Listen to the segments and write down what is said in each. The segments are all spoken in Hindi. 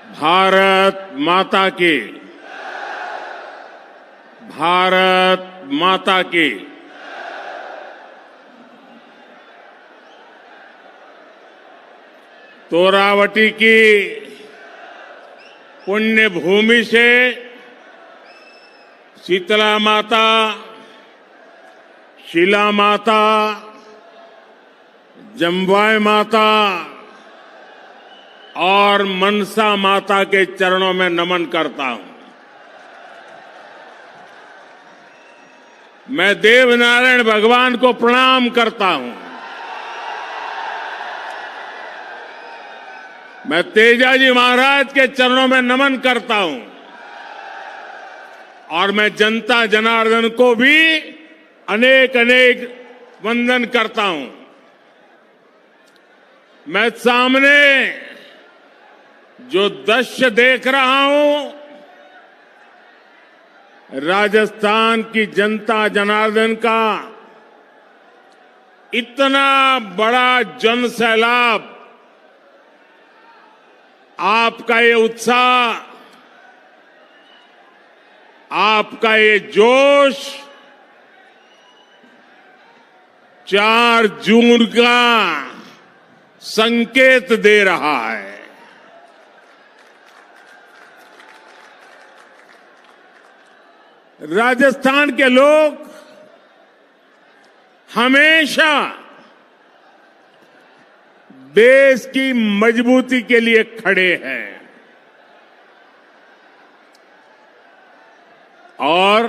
भारत माता की, भारत माता की। तोरावटी की पुण्य भूमि से शीतला माता, शिला माता, जम्बाई माता और मनसा माता के चरणों में नमन करता हूं। मैं देवनारायण भगवान को प्रणाम करता हूं। मैं तेजाजी महाराज के चरणों में नमन करता हूं और मैं जनता जनार्दन को भी अनेक अनेक वंदन करता हूं। मैं सामने जो दृश्य देख रहा हूं, राजस्थान की जनता जनार्दन का इतना बड़ा जन सैलाब, आपका ये उत्साह, आपका ये जोश 4 जून का संकेत दे रहा है। राजस्थान के लोग हमेशा देश की मजबूती के लिए खड़े हैं और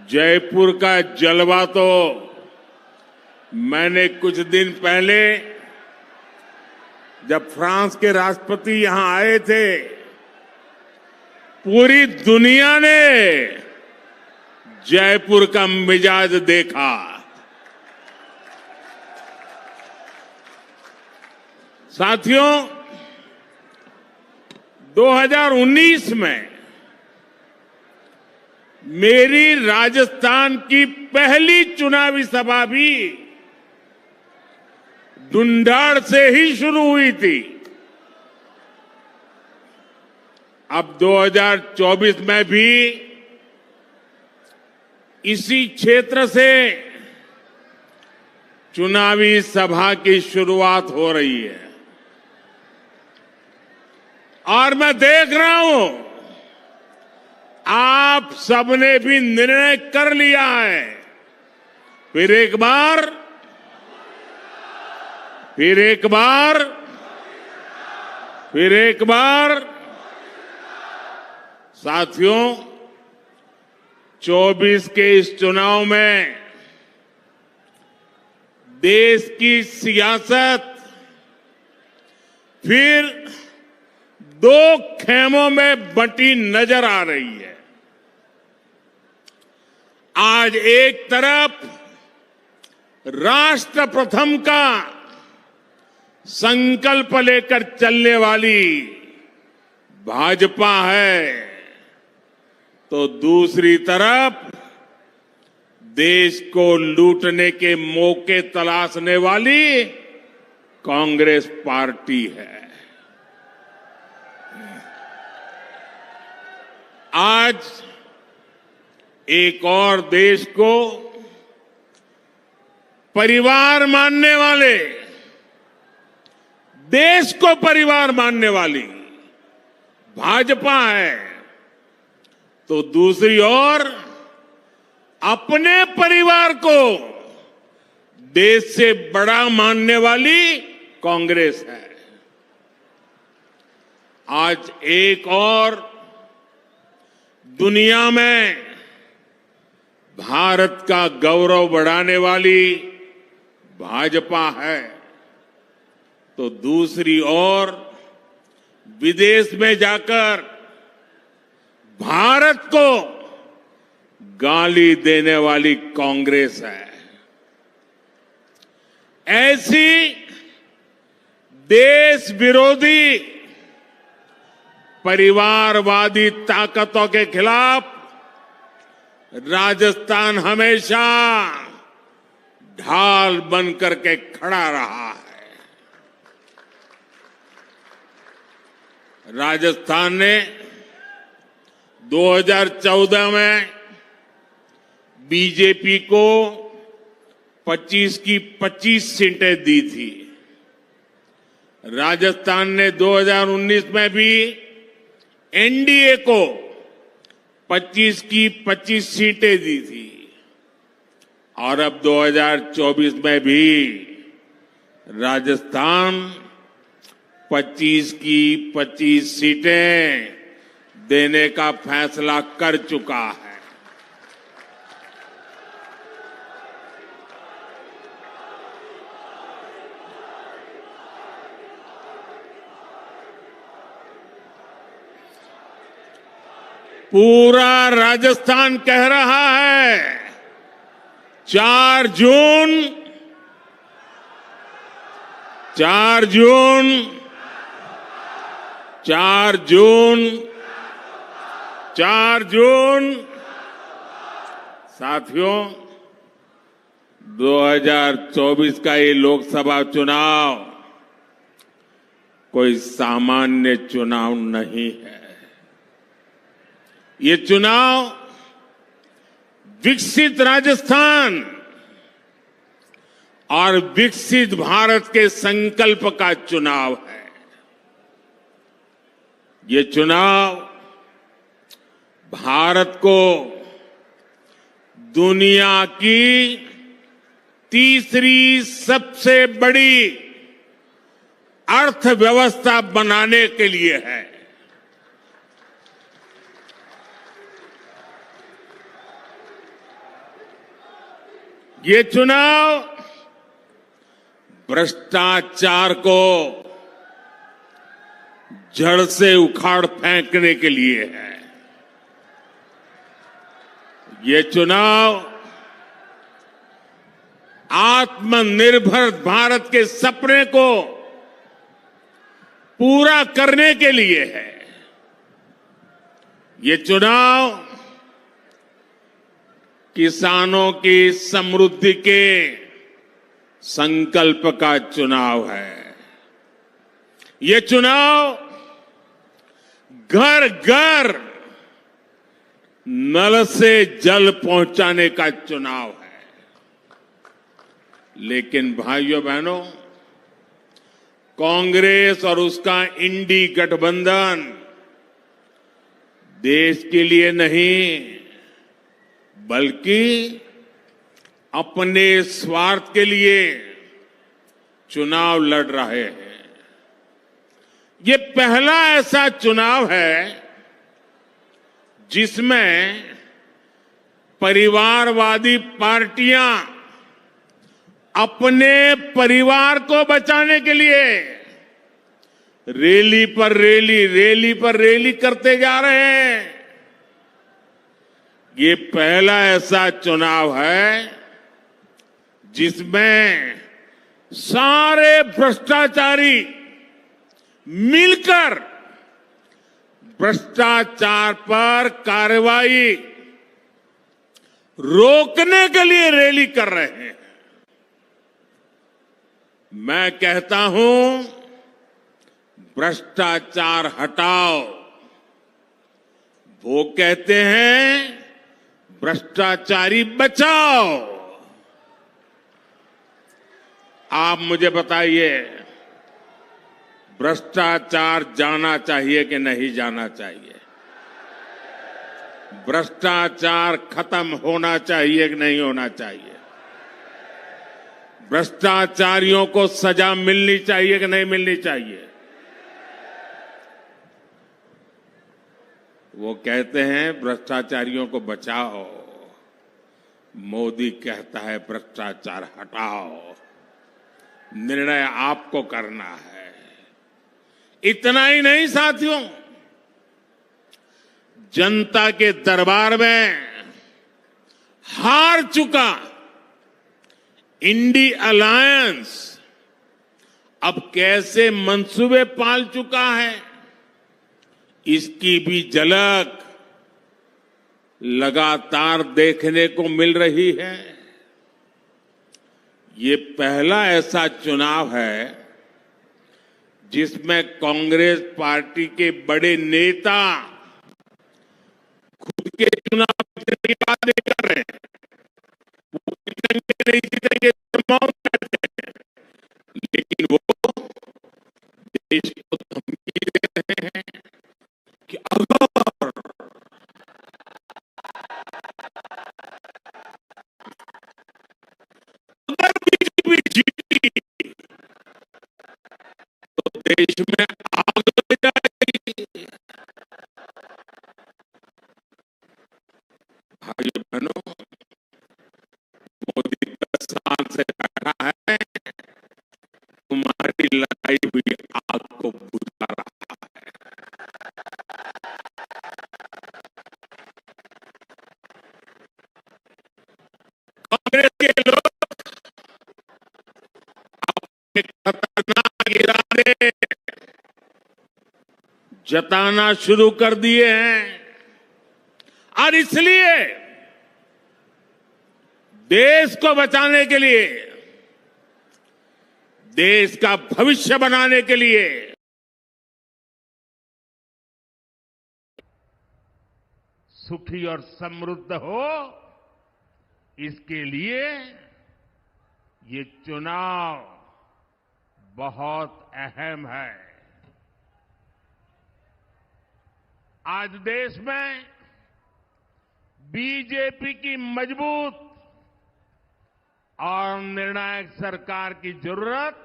जयपुर का जलवा तो मैंने कुछ दिन पहले जब फ्रांस के राष्ट्रपति यहां आए थे, पूरी दुनिया ने जयपुर का मिजाज देखा। साथियों, 2019 में मेरी राजस्थान की पहली चुनावी सभा भी ढूंढाड़ से ही शुरू हुई थी। अब 2024 में भी इसी क्षेत्र से चुनावी सभा की शुरुआत हो रही है और मैं देख रहा हूं आप सबने भी निर्णय कर लिया है। फिर एक बार साथियों, 24 के इस चुनाव में देश की सियासत फिर 2 खेमों में बंटी नजर आ रही है। आज एक तरफ राष्ट्र प्रथम का संकल्प लेकर चलने वाली भाजपा है, तो दूसरी तरफ देश को लूटने के मौके तलाशने वाली कांग्रेस पार्टी है। आज एक और देश को परिवार मानने वाले, देश को परिवार मानने वाली भाजपा है, तो दूसरी ओर अपने परिवार को देश से बड़ा मानने वाली कांग्रेस है। आज एक और दुनिया में भारत का गौरव बढ़ाने वाली भाजपा है, तो दूसरी ओर विदेश में जाकर भारत को गाली देने वाली कांग्रेस है। ऐसी देश विरोधी परिवारवादी ताकतों के खिलाफ राजस्थान हमेशा ढाल बनकर के खड़ा रहा है। राजस्थान ने 2014 में बीजेपी को 25 की 25 सीटें दी थी। राजस्थान ने 2019 में भी एनडीए को 25 की 25 सीटें दी थी और अब 2024 में भी राजस्थान 25 की 25 सीटें देने का फैसला कर चुका है। पूरा राजस्थान कह रहा है 4 जून 4 जून 4 जून 4 जून साथियों 2024 का ये लोकसभा चुनाव कोई सामान्य चुनाव नहीं है। ये चुनाव विकसित राजस्थान और विकसित भारत के संकल्प का चुनाव है। ये चुनाव भारत को दुनिया की तीसरी सबसे बड़ी अर्थव्यवस्था बनाने के लिए है। ये चुनाव भ्रष्टाचार को जड़ से उखाड़ फेंकने के लिए है। ये चुनाव आत्मनिर्भर भारत के सपने को पूरा करने के लिए है। ये चुनाव किसानों की समृद्धि के संकल्प का चुनाव है। ये चुनाव घर घर नल से जल पहुंचाने का चुनाव है। लेकिन भाइयों बहनों, कांग्रेस और उसका इंडी गठबंधन देश के लिए नहीं बल्कि अपने स्वार्थ के लिए चुनाव लड़ रहे हैं। ये पहला ऐसा चुनाव है जिसमें परिवारवादी पार्टियां अपने परिवार को बचाने के लिए रैली पर रैली करते जा रहे हैं। ये पहला ऐसा चुनाव है जिसमें सारे भ्रष्टाचारी मिलकर भ्रष्टाचार पर कार्रवाई रोकने के लिए रैली कर रहे हैं। मैं कहता हूं भ्रष्टाचार हटाओ। वो कहते हैं भ्रष्टाचारी बचाओ। आप मुझे बताइए, भ्रष्टाचार जाना चाहिए कि नहीं जाना चाहिए? भ्रष्टाचार खत्म होना चाहिए कि नहीं होना चाहिए? भ्रष्टाचारियों को सजा मिलनी चाहिए कि नहीं मिलनी चाहिए? वो कहते हैं भ्रष्टाचारियों को बचाओ, मोदी कहता है भ्रष्टाचार हटाओ। निर्णय आपको करना है। इतना ही नहीं साथियों, जनता के दरबार में हार चुका इंडी अलायंस अब कैसे मंसूबे पाल चुका है, इसकी भी झलक लगातार देखने को मिल रही है। ये पहला ऐसा चुनाव है जिसमें कांग्रेस पार्टी के बड़े नेता खुद के चुनाव जीतने की बातें कर रहे हैं। वो जीतेंगे नहीं जीतेंगे मौत कहते हैं, लेकिन वो देश को धमकी दे रहे हैं कि अगर बीजेपी जीती तो देश में आग लग जाएगी। भाइयों बहनों, मोदी 10 साल से बैठा है, तुम्हारी लगाई हुई आग को बुझा रहा है। कांग्रेस के लोग अपने खतरनाक इरादे जताना शुरू कर दिए हैं और इसलिए देश को बचाने के लिए, देश का भविष्य बनाने के लिए सुखी और समृद्ध हो, इसके लिए ये चुनाव बहुत अहम है। आज देश में बीजेपी की मजबूत और निर्णायक सरकार की जरूरत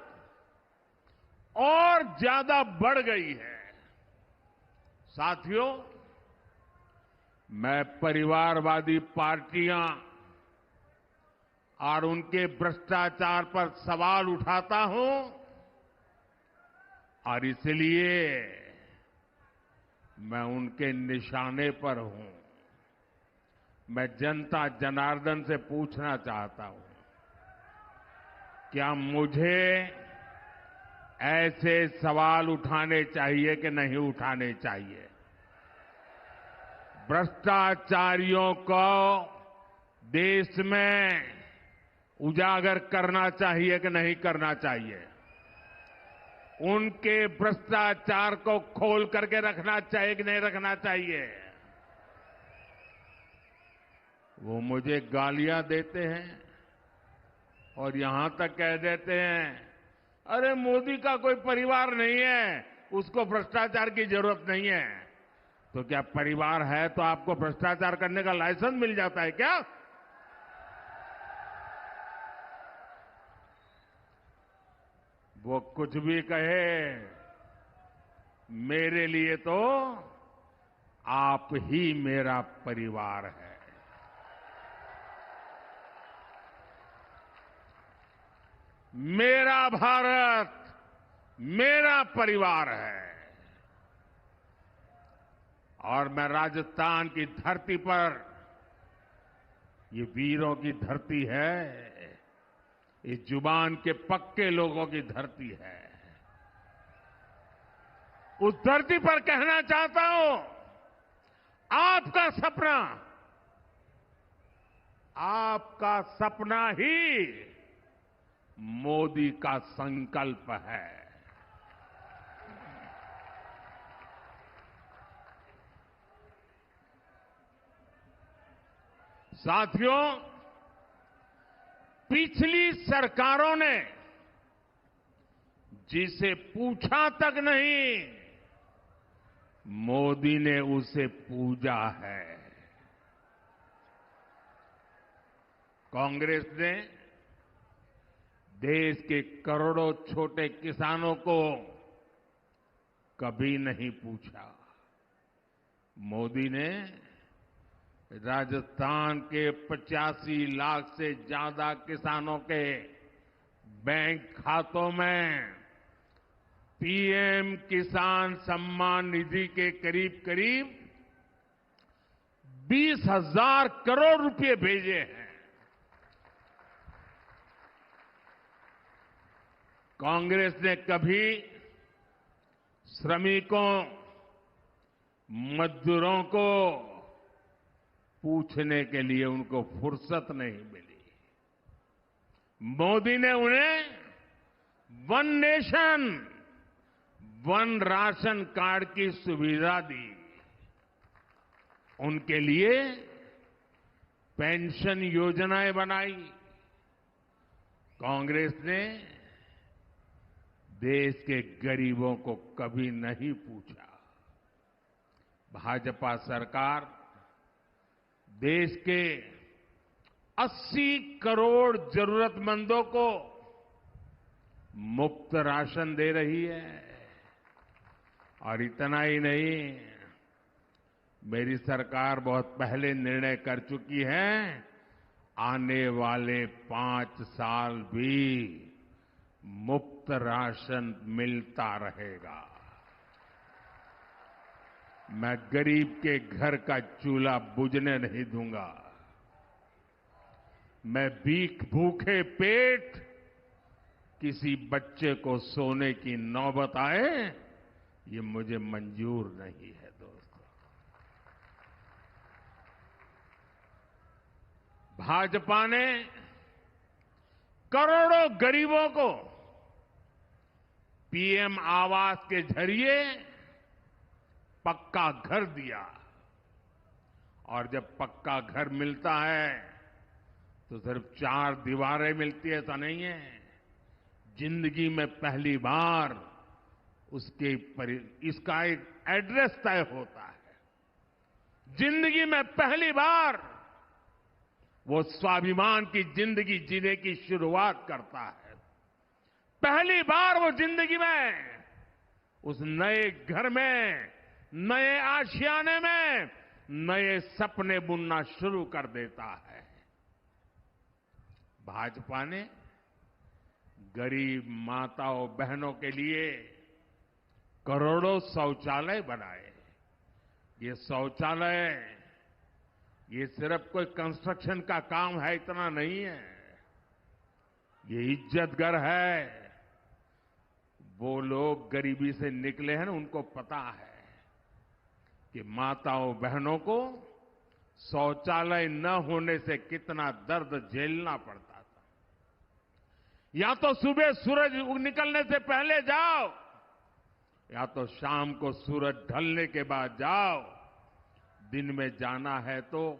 और ज्यादा बढ़ गई है। साथियों, मैं परिवारवादी पार्टियां और उनके भ्रष्टाचार पर सवाल उठाता हूं और इसलिए मैं उनके निशाने पर हूं। मैं जनता जनार्दन से पूछना चाहता हूं, क्या मुझे ऐसे सवाल उठाने चाहिए कि नहीं उठाने चाहिए? भ्रष्टाचारियों को देश में उजागर करना चाहिए कि नहीं करना चाहिए? उनके भ्रष्टाचार को खोल करके रखना चाहिए कि नहीं रखना चाहिए? वो मुझे गालियां देते हैं और यहां तक कह देते हैं, अरे मोदी का कोई परिवार नहीं है, उसको भ्रष्टाचार की जरूरत नहीं है। तो क्या परिवार है तो आपको भ्रष्टाचार करने का लाइसेंस मिल जाता है क्या? वो कुछ भी कहे, मेरे लिए तो आप ही मेरा परिवार है। मेरा भारत मेरा परिवार है। और मैं राजस्थान की धरती पर, ये वीरों की धरती है, इस जुबान के पक्के लोगों की धरती है, उस धरती पर कहना चाहता हूं, आपका सपना ही मोदी का संकल्प है। साथियों, पिछली सरकारों ने जिसे पूछा तक नहीं, मोदी ने उसे पूजा है। कांग्रेस ने देश के करोड़ों छोटे किसानों को कभी नहीं पूछा। मोदी ने राजस्थान के 85 लाख से ज्यादा किसानों के बैंक खातों में पीएम किसान सम्मान निधि के करीब करीब 20,000 करोड़ रुपए भेजे हैं। कांग्रेस ने कभी श्रमिकों, मजदूरों को पूछने के लिए उनको फुर्सत नहीं मिली। मोदी ने उन्हें one nation, one ration card की सुविधा दी, उनके लिए पेंशन योजनाएं बनाई। कांग्रेस ने देश के गरीबों को कभी नहीं पूछा। भाजपा सरकार देश के 80 करोड़ जरूरतमंदों को मुफ्त राशन दे रही है। और इतना ही नहीं, मेरी सरकार बहुत पहले निर्णय कर चुकी है, आने वाले 5 साल भी मुफ्त राशन मिलता रहेगा। मैं गरीब के घर का चूल्हा बुझने नहीं दूंगा। मैं भूखे पेट किसी बच्चे को सोने की नौबत आए, ये मुझे मंजूर नहीं है दोस्तों। भाजपा ने करोड़ों गरीबों को पीएम आवास के जरिए पक्का घर दिया। और जब पक्का घर मिलता है तो सिर्फ 4 दीवारें मिलती है, ऐसा नहीं है। जिंदगी में पहली बार इसका एक एड्रेस तय होता है। जिंदगी में पहली बार वो स्वाभिमान की जिंदगी जीने की शुरुआत करता है। पहली बार वो जिंदगी में उस नए घर में, नए आशियाने में नए सपने बुनना शुरू कर देता है। भाजपा ने गरीब माताओं बहनों के लिए करोड़ों शौचालय बनाए। ये शौचालय ये सिर्फ कोई कंस्ट्रक्शन का काम है, इतना नहीं है। ये इज्जत घर है। वो लोग गरीबी से निकले हैं ना, उनको पता है कि माताओं बहनों को शौचालय न होने से कितना दर्द झेलना पड़ता था। या तो सुबह सूरज निकलने से पहले जाओ, या तो शाम को सूरज ढलने के बाद जाओ। दिन में जाना है तो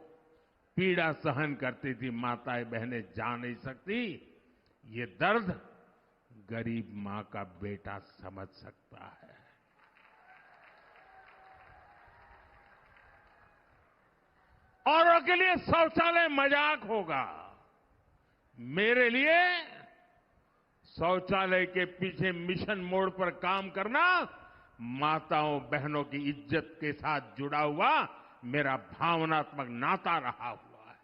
पीड़ा सहन करती थी माताएं बहनें, जा नहीं सकती। ये दर्द गरीब मां का बेटा समझ सकता है। औरों के लिए शौचालय मजाक होगा, मेरे लिए शौचालय के पीछे मिशन मोड पर काम करना माताओं बहनों की इज्जत के साथ जुड़ा हुआ मेरा भावनात्मक नाता रहा हुआ है।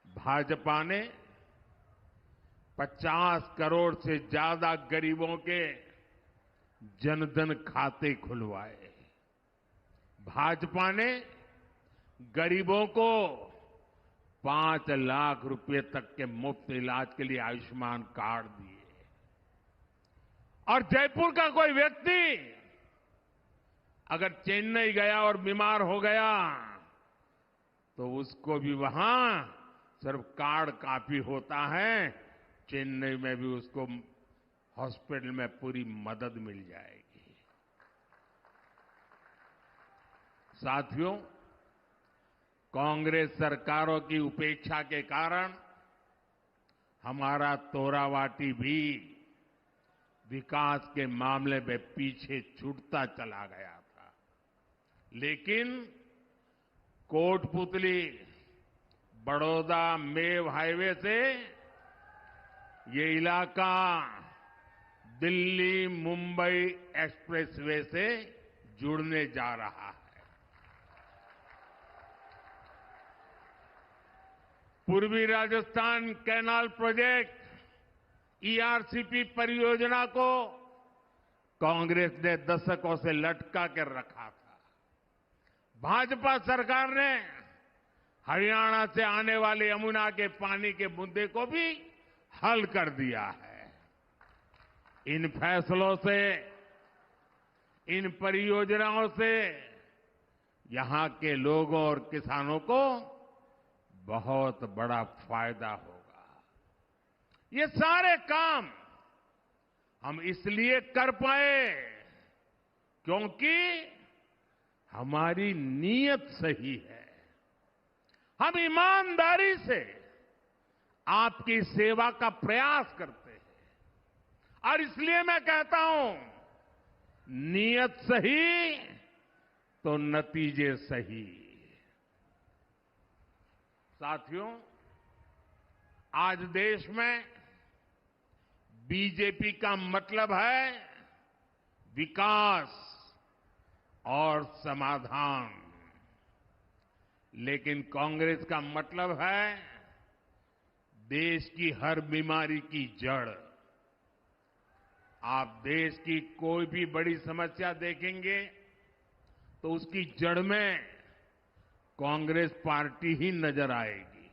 भाजपा ने 50 करोड़ से ज्यादा गरीबों के जनधन खाते खुलवाए। भाजपा ने गरीबों को 5 लाख रुपए तक के मुफ्त इलाज के लिए आयुष्मान कार्ड दिए। और जयपुर का कोई व्यक्ति अगर चेन्नई गया और बीमार हो गया तो उसको भी वहां सिर्फ कार्ड काफी होता है, चेन्नई में भी उसको हॉस्पिटल में पूरी मदद मिल जाएगी। साथियों, कांग्रेस सरकारों की उपेक्षा के कारण हमारा तोरावाटी भी विकास के मामले में पीछे छूटता चला गया था। लेकिन कोटपुतली बड़ौदा मेव हाईवे से ये इलाका दिल्ली मुंबई एक्सप्रेसवे से जुड़ने जा रहा है। पूर्वी राजस्थान कैनाल प्रोजेक्ट ईआरसीपी परियोजना को कांग्रेस ने दशकों से लटका कर रखा था। भाजपा सरकार ने हरियाणा से आने वाले यमुना के पानी के मुद्दे को भी हल कर दिया है। इन फैसलों से, इन परियोजनाओं से यहां के लोगों और किसानों को बहुत बड़ा फायदा होगा। ये सारे काम हम इसलिए कर पाए क्योंकि हमारी नीयत सही है। हम ईमानदारी से आपकी सेवा का प्रयास करते हैं और इसलिए मैं कहता हूं, नीयत सही तो नतीजे सही। साथियों, आज देश में बीजेपी का मतलब है विकास और समाधान, लेकिन कांग्रेस का मतलब है देश की हर बीमारी की जड़। आप देश की कोई भी बड़ी समस्या देखेंगे तो उसकी जड़ में कांग्रेस पार्टी ही नजर आएगी।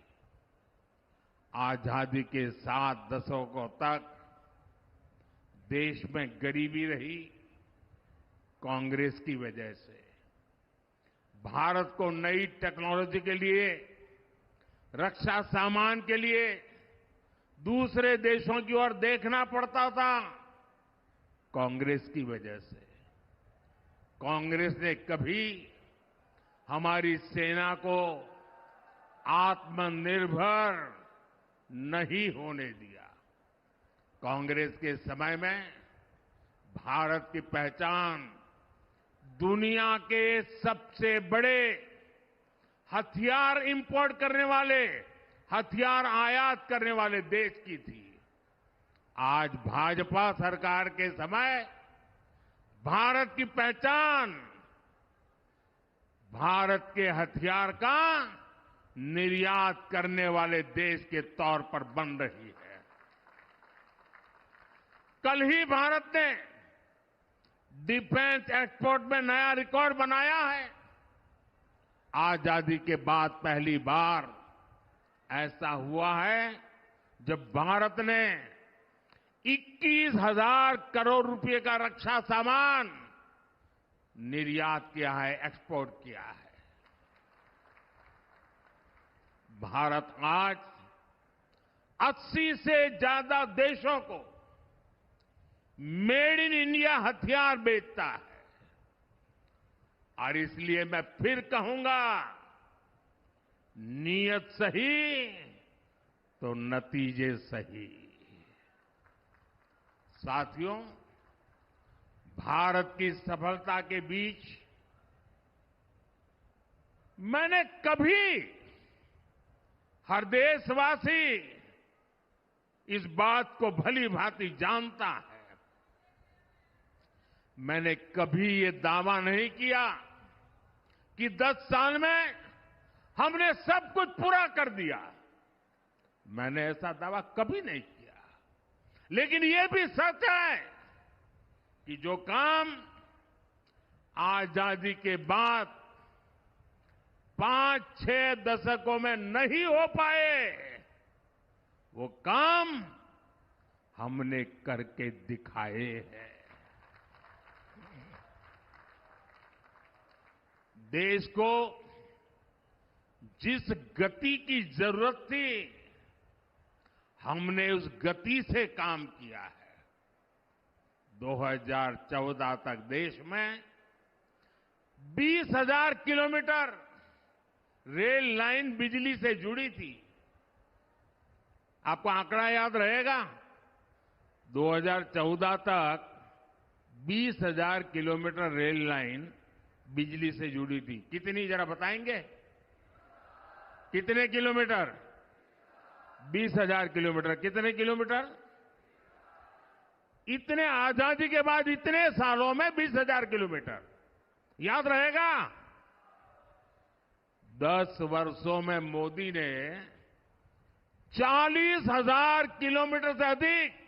आजादी के 7 दशकों तक देश में गरीबी रही कांग्रेस की वजह से। भारत को नई टेक्नोलॉजी के लिए, रक्षा सामान के लिए दूसरे देशों की ओर देखना पड़ता था कांग्रेस की वजह से। कांग्रेस ने कभी हमारी सेना को आत्मनिर्भर नहीं होने दिया। कांग्रेस के समय में भारत की पहचान दुनिया के सबसे बड़े हथियार इंपोर्ट करने वाले, हथियार आयात करने वाले देश की थी। आज भाजपा सरकार के समय भारत की पहचान भारत के हथियार का निर्यात करने वाले देश के तौर पर बन रही है। कल ही भारत ने डिफेंस एक्सपोर्ट में नया रिकॉर्ड बनाया है। आजादी के बाद पहली बार ऐसा हुआ है जब भारत ने 21,000 करोड़ रुपए का रक्षा सामान निर्यात किया है, एक्सपोर्ट किया है। भारत आज 80 से ज्यादा देशों को मेड इन इंडिया हथियार बेचता है। और इसलिए मैं फिर कहूंगा, नीयत सही तो नतीजे सही। साथियों, भारत की सफलता के बीच मैंने कभी, हर देशवासी इस बात को भली भांति जानता है, मैंने कभी ये दावा नहीं किया कि 10 साल में हमने सब कुछ पूरा कर दिया। मैंने ऐसा दावा कभी नहीं किया। लेकिन ये भी सच है कि जो काम आजादी के बाद 5-6 दशकों में नहीं हो पाए, वो काम हमने करके दिखाए हैं। देश को जिस गति की जरूरत थी, हमने उस गति से काम किया है। 2014 तक देश में 20,000 किलोमीटर रेल लाइन बिजली से जुड़ी थी। आपको आंकड़ा याद रहेगा, 2014 तक 20,000 किलोमीटर रेल लाइन बिजली से जुड़ी थी। कितनी, जरा बताएंगे? कितने किलोमीटर? 20,000 किलोमीटर। कितने किलोमीटर? इतने आजादी के बाद इतने सालों में 20,000 किलोमीटर। याद रहेगा? 10 वर्षों में मोदी ने 40,000 किलोमीटर से अधिक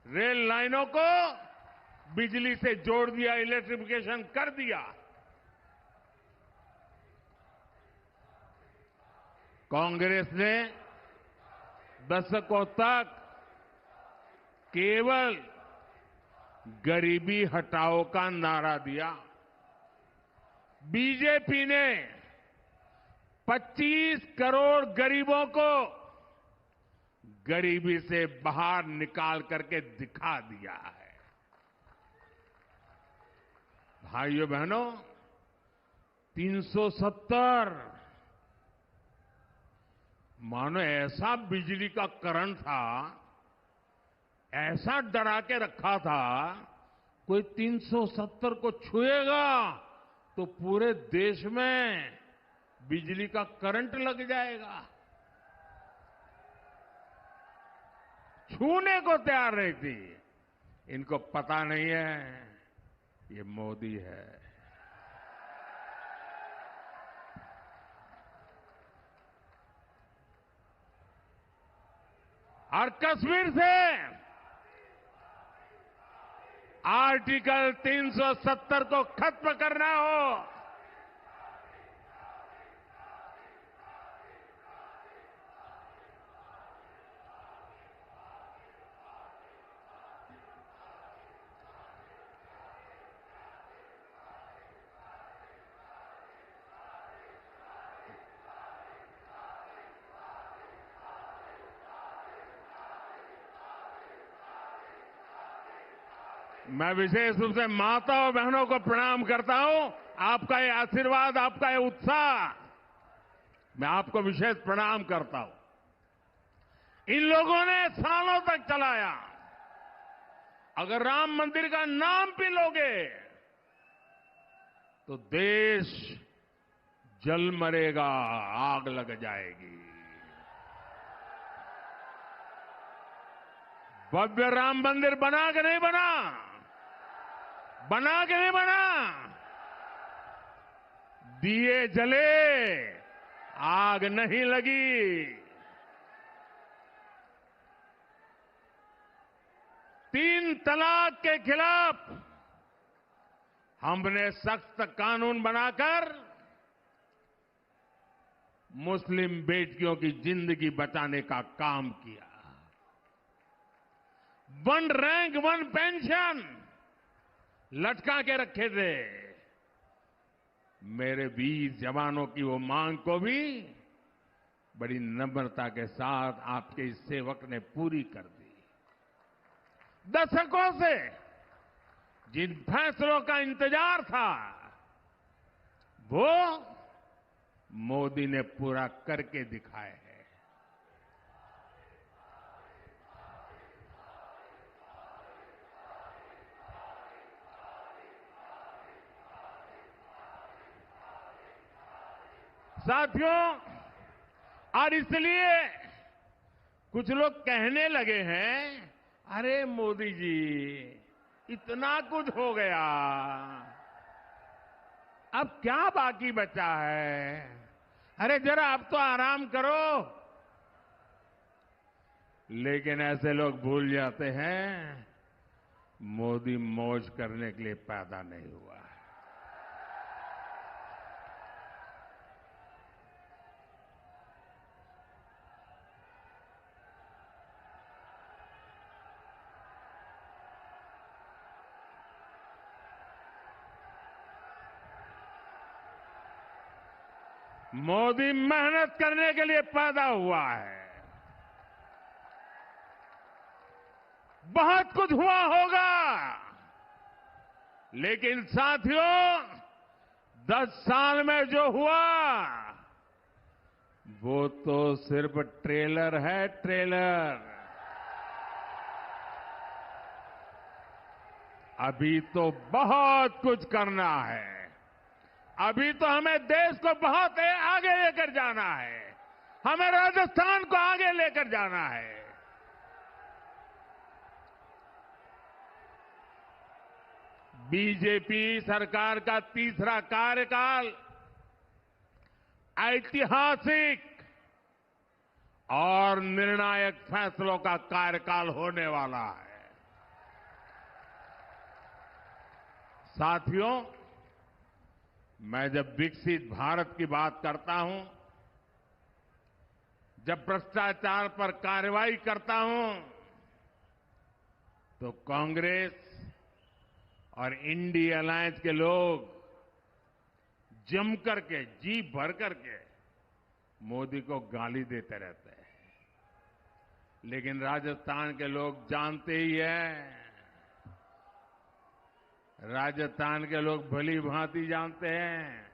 रेल लाइनों को बिजली से जोड़ दिया, इलेक्ट्रिफिकेशन कर दिया। कांग्रेस ने दशकों तक केवल गरीबी हटाओ का नारा दिया। बीजेपी ने 25 करोड़ गरीबों को गरीबी से बाहर निकाल करके दिखा दिया है। भाइयों बहनों, 370 मानो ऐसा बिजली का करंट था, ऐसा डरा के रखा था, कोई 370 को छुएगा तो पूरे देश में बिजली का करंट लग जाएगा। छूने को तैयार नहीं थी। इनको पता नहीं है ये मोदी है। और कश्मीर से आर्टिकल 370 को खत्म करना हो, मैं विशेष रूप से माता और बहनों को प्रणाम करता हूं। आपका ये आशीर्वाद, आपका ये उत्साह, मैं आपको विशेष प्रणाम करता हूं। इन लोगों ने सालों तक चलाया। अगर राम मंदिर का नाम भी लोगे तो देश जल मरेगा, आग लग जाएगी। भव्य राम मंदिर बना कि नहीं बना? बना कि नहीं बना? दिए जले, आग नहीं लगी। 3 तलाक के खिलाफ हमने सख्त कानून बनाकर मुस्लिम बेटियों की जिंदगी बचाने का काम किया। 1 रैंक 1 पेंशन लटका के रखे थे। मेरे वीर जवानों की वो मांग को भी बड़ी नम्रता के साथ आपके इस सेवक ने पूरी कर दी। दशकों से जिन फैसलों का इंतजार था, वो मोदी ने पूरा करके दिखाए हैं। साथियों, और इसलिए कुछ लोग कहने लगे हैं, अरे मोदी जी इतना कुछ हो गया, अब क्या बाकी बचा है? अरे जरा अब तो आराम करो। लेकिन ऐसे लोग भूल जाते हैं, मोदी मौज करने के लिए पैदा नहीं हुआ है। मोदी मेहनत करने के लिए पैदा हुआ है। बहुत कुछ हुआ होगा, लेकिन साथियों 10 साल में जो हुआ वो तो सिर्फ ट्रेलर है, ट्रेलर। अभी तो बहुत कुछ करना है। अभी तो हमें देश को बहुत आगे लेकर जाना है। हमें राजस्थान को आगे लेकर जाना है। बीजेपी सरकार का तीसरा कार्यकाल ऐतिहासिक और निर्णायक फैसलों का कार्यकाल होने वाला है। साथियों, मैं जब विकसित भारत की बात करता हूं, जब भ्रष्टाचार पर कार्रवाई करता हूं, तो कांग्रेस और इंडिया अलायंस के लोग जम करके, जी भर करके मोदी को गाली देते रहते हैं। लेकिन राजस्थान के लोग जानते ही हैं, राजस्थान के लोग भली भांति जानते हैं,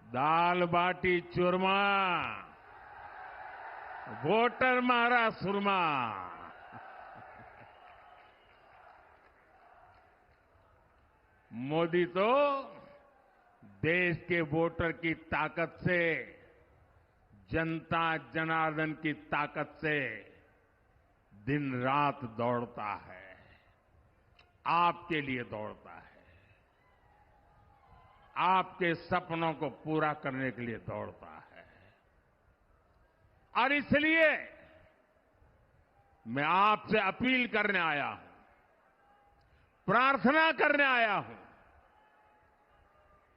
दाल बाटी चूरमा, वोटर मारा सुरमा। मोदी तो देश के वोटर की ताकत से, जनता जनार्दन की ताकत से दिन रात दौड़ता है, आपके लिए दौड़ता है, आपके सपनों को पूरा करने के लिए दौड़ता है। और इसलिए मैं आपसे अपील करने आया हूं, प्रार्थना करने आया हूं।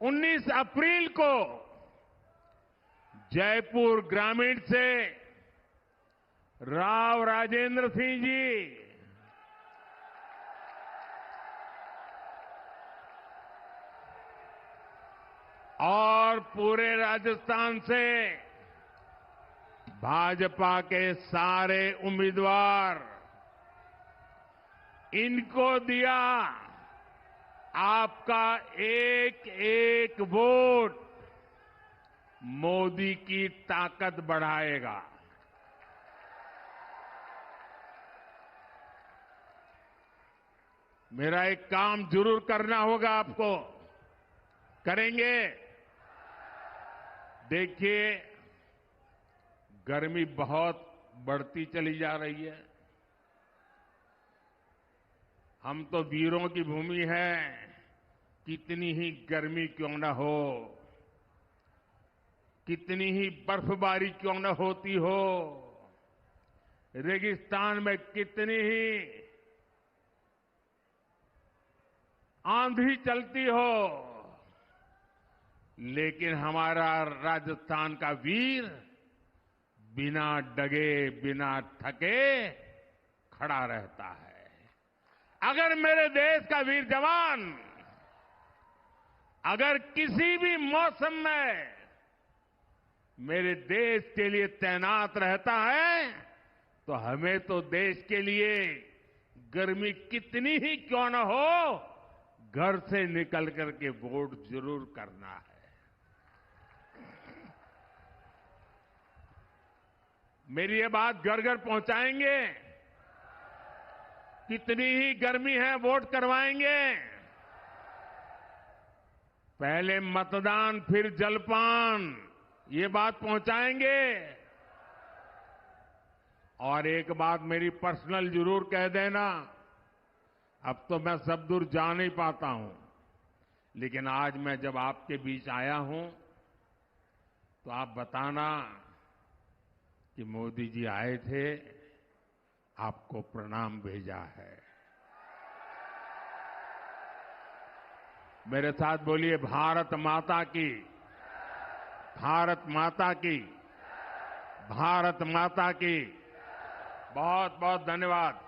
19 अप्रैल को जयपुर ग्रामीण से राव राजेंद्र सिंह जी और पूरे राजस्थान से भाजपा के सारे उम्मीदवार, इनको दिया आपका एक एक वोट मोदी की ताकत बढ़ाएगा। मेरा एक काम जरूर करना होगा आपको, करेंगे। देखिए, गर्मी बहुत बढ़ती चली जा रही है। हम तो वीरों की भूमि है, कितनी ही गर्मी क्यों न हो, कितनी ही बर्फबारी क्यों न होती हो, रेगिस्तान में कितनी ही आंधी चलती हो, लेकिन हमारा राजस्थान का वीर बिना डगे, बिना थके खड़ा रहता है। अगर मेरे देश का वीर जवान अगर किसी भी मौसम में मेरे देश के लिए तैनात रहता है, तो हमें तो देश के लिए गर्मी कितनी ही क्यों न हो, घर से निकल करके वोट जरूर करना है। मेरी ये बात घर घर पहुंचाएंगे, कितनी ही गर्मी है वोट करवाएंगे। पहले मतदान फिर जलपान, ये बात पहुंचाएंगे। और एक बात मेरी पर्सनल जरूर कह देना, अब तो मैं सब दूर जा नहीं पाता हूं, लेकिन आज मैं जब आपके बीच आया हूं तो आप बताना कि मोदी जी आए थे, आपको प्रणाम भेजा है। मेरे साथ बोलिए, भारत माता की, भारत माता की, भारत माता की। बहुत बहुत धन्यवाद।